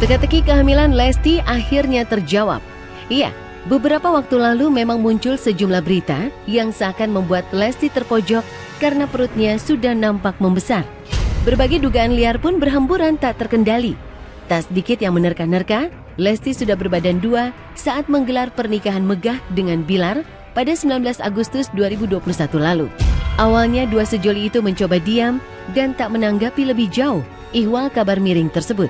Teka-teki kehamilan Lesti akhirnya terjawab. Iya, beberapa waktu lalu memang muncul sejumlah berita yang seakan membuat Lesti terpojok karena perutnya sudah nampak membesar. Berbagai dugaan liar pun berhamburan tak terkendali. Tak sedikit yang menerka-nerka, Lesti sudah berbadan 2 saat menggelar pernikahan megah dengan Bilar pada 19 Agustus 2021 lalu. Awalnya dua sejoli itu mencoba diam dan tak menanggapi lebih jauh ihwal kabar miring tersebut.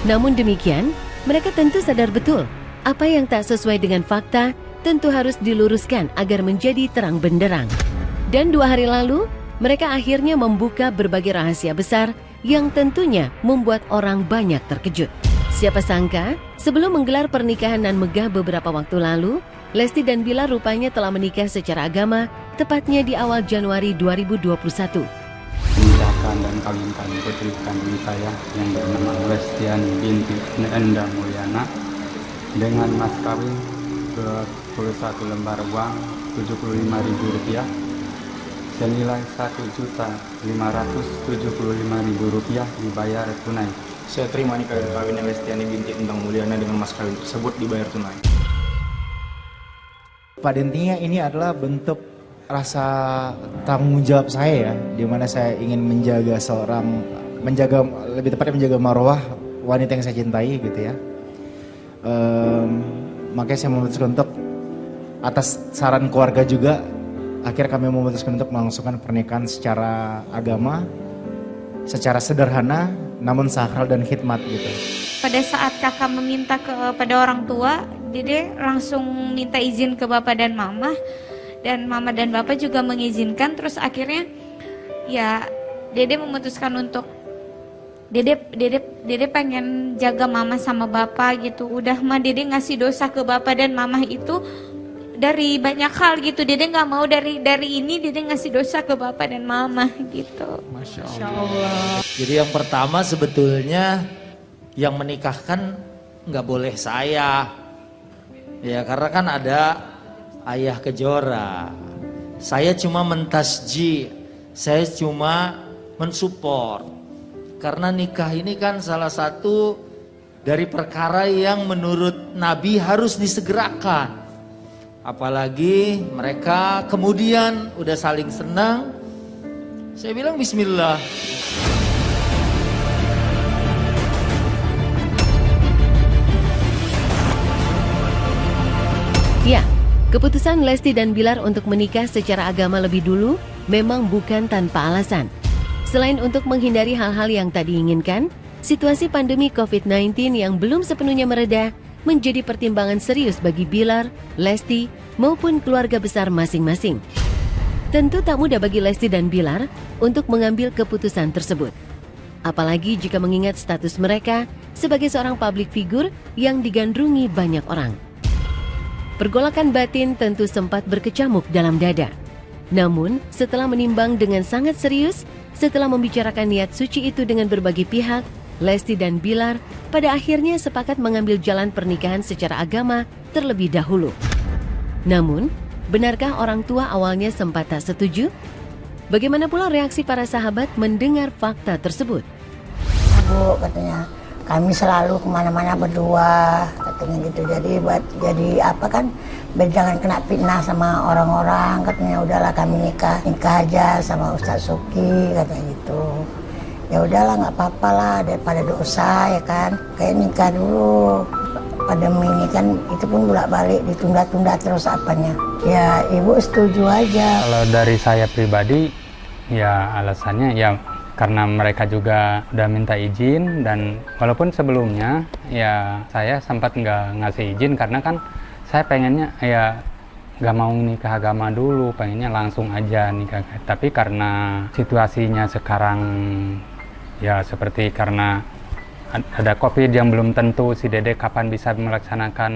Namun demikian, mereka tentu sadar betul apa yang tak sesuai dengan fakta tentu harus diluruskan agar menjadi terang benderang. Dan 2 hari lalu, mereka akhirnya membuka berbagai rahasia besar yang tentunya membuat orang banyak terkejut. Siapa sangka, sebelum menggelar pernikahan nan megah beberapa waktu lalu, Lesti dan Bilar rupanya telah menikah secara agama, tepatnya di awal Januari 2021. Menikahkan dan kawinkan putri kandung saya yang bernama Lestiani binti Enda Mulyana dengan mas kawin 21 lembar uang Rp75.000 senilai Rp1.575.000 dibayar tunai. Saya terima nikah dan kawin Lestiani binti Endang Mulyana dengan mas kawin tersebut dibayar tunai. Pada intinya ini adalah bentuk rasa tanggung jawab saya ya, di mana saya ingin menjaga lebih tepatnya menjaga marwah wanita yang saya cintai gitu ya. Makanya saya memutuskan untuk atas saran keluarga juga, akhirnya kami memutuskan untuk melangsungkan pernikahan secara agama, secara sederhana namun sakral dan khidmat gitu. Pada saat kakak meminta kepada orang tua, Dede langsung minta izin ke bapak dan mama. Dan mama dan bapak juga mengizinkan. Terus akhirnya ya Dede memutuskan untuk Dede pengen jaga mama sama bapak gitu. Udah mah Dede ngasih dosa ke bapak dan mama itu dari banyak hal gitu. Dede nggak mau dari ini Dede ngasih dosa ke bapak dan mama gitu. Masya Allah. Jadi yang pertama sebetulnya yang menikahkan nggak boleh saya. Ya karena kan ada ayah kejora. Saya cuma mentasji, saya cuma mensupport. Karena nikah ini kan salah satu dari perkara yang menurut Nabi harus disegerakan. Apalagi mereka kemudian udah saling senang. Saya bilang bismillah. Ya, keputusan Lesti dan Bilar untuk menikah secara agama lebih dulu memang bukan tanpa alasan. Selain untuk menghindari hal-hal yang tak diinginkan, situasi pandemi COVID-19 yang belum sepenuhnya mereda menjadi pertimbangan serius bagi Bilar, Lesti, maupun keluarga besar masing-masing. Tentu tak mudah bagi Lesti dan Bilar untuk mengambil keputusan tersebut. Apalagi jika mengingat status mereka sebagai seorang publik figur yang digandrungi banyak orang. Pergolakan batin tentu sempat berkecamuk dalam dada. Namun, setelah menimbang dengan sangat serius, setelah membicarakan niat suci itu dengan berbagai pihak, Lesti dan Bilar pada akhirnya sepakat mengambil jalan pernikahan secara agama terlebih dahulu. Namun, benarkah orang tua awalnya sempat tak setuju? Bagaimana pula reaksi para sahabat mendengar fakta tersebut? Bu, katanya, kami selalu kemana-mana berdua, katanya gitu. Jadi apa kan, jangan kena fitnah sama orang-orang, katanya. Udahlah kami nikah aja sama Ustadz Suki, katanya gitu. Ya udahlah nggak apa-apa lah daripada dosa ya kan. Kayak nikah dulu. Pandemi ini kan itu pun bolak-balik ditunda-tunda terus apanya. Ya ibu setuju aja. Kalau dari saya pribadi, ya alasannya ya karena mereka juga udah minta izin, dan walaupun sebelumnya ya saya sempat nggak ngasih izin karena kan saya pengennya ya nggak mau nikah agama dulu, pengennya langsung aja nikah. Tapi karena situasinya sekarang ya seperti karena ada COVID yang belum tentu si Dede kapan bisa melaksanakan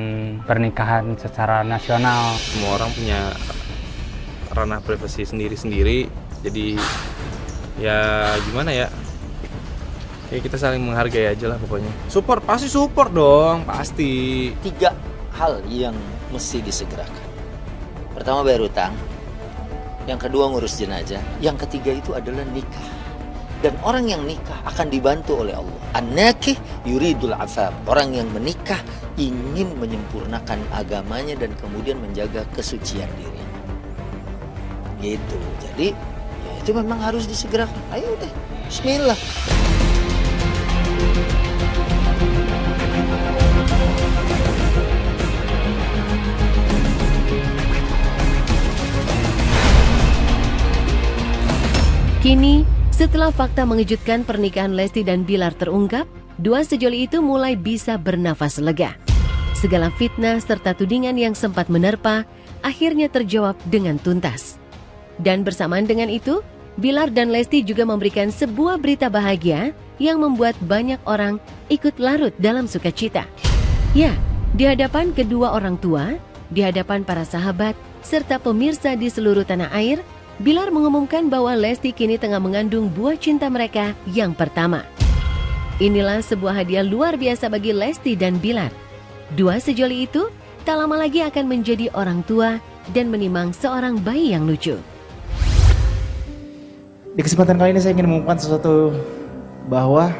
pernikahan secara nasional. Semua orang punya ranah privasi sendiri-sendiri, jadi ya gimana ya, kayak kita saling menghargai aja lah pokoknya. Pasti support dong, pasti. 3 hal yang mesti disegerakan. Pertama bayar utang, yang kedua ngurus jenazah, yang ketiga itu adalah nikah. Dan orang yang nikah akan dibantu oleh Allah. An-nakih yuridul afaf. Orang yang menikah ingin menyempurnakan agamanya dan kemudian menjaga kesucian dirinya. Gitu. Jadi ya itu memang harus disegerakan. Ayo deh, bismillah. Kini, setelah fakta mengejutkan pernikahan Lesti dan Bilar terungkap, dua sejoli itu mulai bisa bernafas lega. Segala fitnah serta tudingan yang sempat menerpa akhirnya terjawab dengan tuntas. Dan bersamaan dengan itu, Bilar dan Lesti juga memberikan sebuah berita bahagia yang membuat banyak orang ikut larut dalam sukacita. Ya, di hadapan kedua orang tua, di hadapan para sahabat, serta pemirsa di seluruh tanah air, Bilar mengumumkan bahwa Lesti kini tengah mengandung buah cinta mereka yang pertama. Inilah sebuah hadiah luar biasa bagi Lesti dan Bilar. Dua sejoli itu tak lama lagi akan menjadi orang tua dan menimang seorang bayi yang lucu. Di kesempatan kali ini saya ingin mengumumkan sesuatu bahwa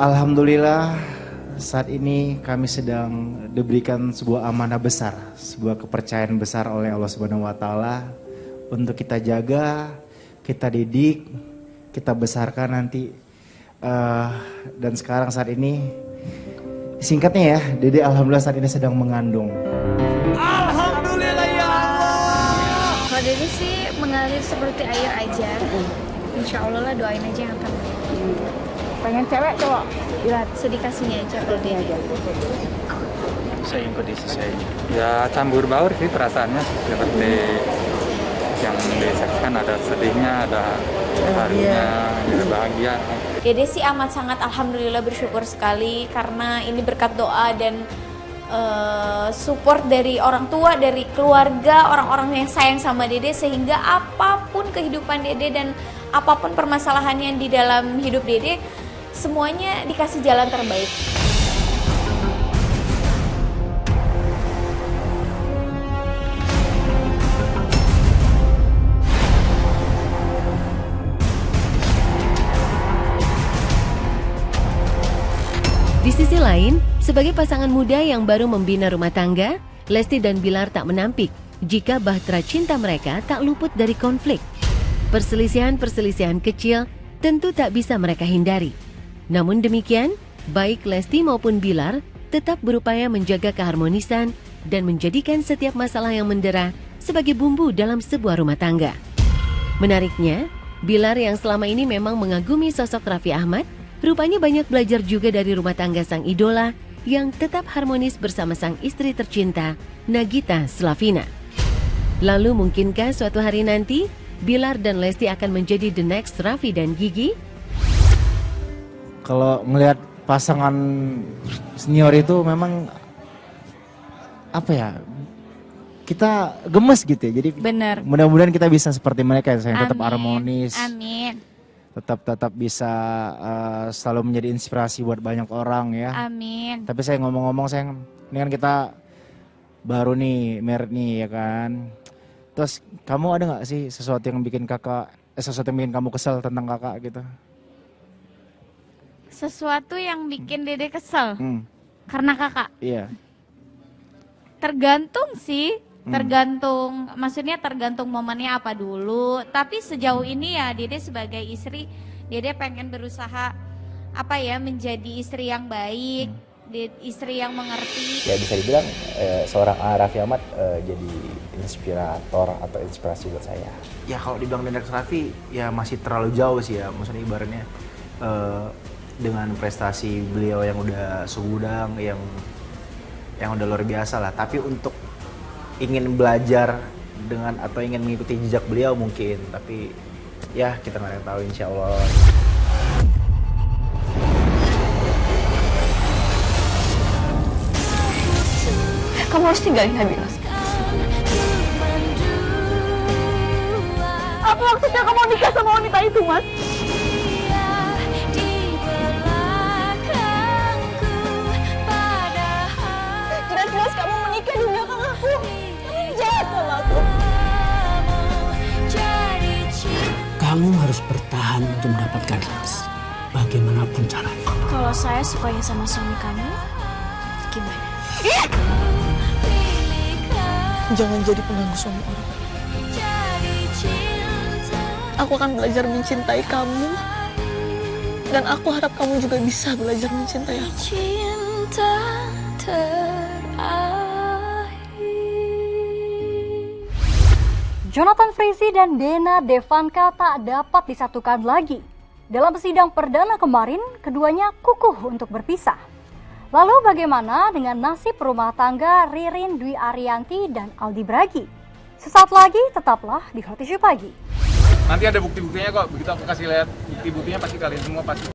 alhamdulillah saat ini kami sedang diberikan sebuah amanah besar, sebuah kepercayaan besar oleh Allah Subhanahu wa taala untuk kita jaga, kita didik, kita besarkan nanti. Dan sekarang saat ini singkatnya ya, Dede alhamdulillah saat ini sedang mengandung. Alhamdulillah ya Allah. Kalau Dede sih mengalir seperti air aja. Insya Allah lah, doain aja yang terbaik. Pengen cewek cowok? Sedikasinya aja kalau dia aja. Saya ikut isi saya. Ya campur baur sih perasaannya, seperti yang disaksikan, ada sedihnya, ada harunya, ada bahagia. Dede sih amat sangat alhamdulillah bersyukur sekali karena ini berkat doa dan support dari orang tua, dari keluarga, orang-orang yang sayang sama Dede, sehingga apapun kehidupan Dede dan apapun permasalahannya di dalam hidup Dede, semuanya dikasih jalan terbaik. Di sisi lain, sebagai pasangan muda yang baru membina rumah tangga, Lesti dan Bilar tak menampik jika bahtera cinta mereka tak luput dari konflik. Perselisihan-perselisihan kecil tentu tak bisa mereka hindari. Namun demikian, baik Lesti maupun Bilar tetap berupaya menjaga keharmonisan dan menjadikan setiap masalah yang mendera sebagai bumbu dalam sebuah rumah tangga. Menariknya, Bilar yang selama ini memang mengagumi sosok Raffi Ahmad, rupanya banyak belajar juga dari rumah tangga sang idola yang tetap harmonis bersama sang istri tercinta, Nagita Slavina. Lalu mungkinkah suatu hari nanti, Bilar dan Lesti akan menjadi the next Raffi dan Gigi? Kalau ngelihat pasangan senior itu memang apa ya, kita gemes gitu ya. Jadi Bener. mudah-mudahan kita bisa seperti mereka yang tetap harmonis, Amin. tetap bisa selalu menjadi inspirasi buat banyak orang ya. Amin. Tapi saya ngomong-ngomong, saya ini kan kita baru nih merit nih ya kan. Terus kamu ada nggak sih sesuatu yang bikin sesuatu yang bikin kamu kesel tentang kakak gitu? Sesuatu yang bikin Dede kesel karena kakak? Iya. Tergantung sih, maksudnya tergantung momennya apa dulu. Tapi sejauh ini ya Dede sebagai istri, Dede pengen berusaha menjadi istri yang baik, istri yang mengerti. Ya bisa dibilang seorang Raffi Ahmad jadi inspirator atau inspirasi buat saya. Ya kalau dibilang Nenek Raffi ya masih terlalu jauh sih ya, maksudnya ibaratnya dengan prestasi beliau yang udah segudang, yang udah luar biasa lah. Tapi untuk ingin belajar dengan atau ingin mengikuti jejak beliau mungkin, tapi ya kita nggak ada yang tahu, insya Allah. Kamu harus tinggalin Nabila. Apa maksudnya kamu nikah sama wanita itu, Mas? Jelas-jelas kamu menikah di belakang aku. Kamu jahat sama aku. bertahan untuk mendapatkan Ras. Bagaimanapun caranya. Kalau saya sukanya sama suami kamu, gimana? Jangan jadi pengganggu suami orang. Aku akan belajar mencintai kamu. Dan aku harap kamu juga bisa belajar mencintai aku. Cinta Jonathan Frizzy dan Dena Devanka tak dapat disatukan lagi. Dalam sidang perdana kemarin, keduanya kukuh untuk berpisah. Lalu bagaimana dengan nasib rumah tangga Ririn Dwi Ariyanti dan Aldi Bragi? Sesaat lagi tetaplah di Hot Issue Pagi. Nanti ada bukti-buktinya kok, begitu aku kasih lihat bukti-buktinya pasti kalian semua pasti.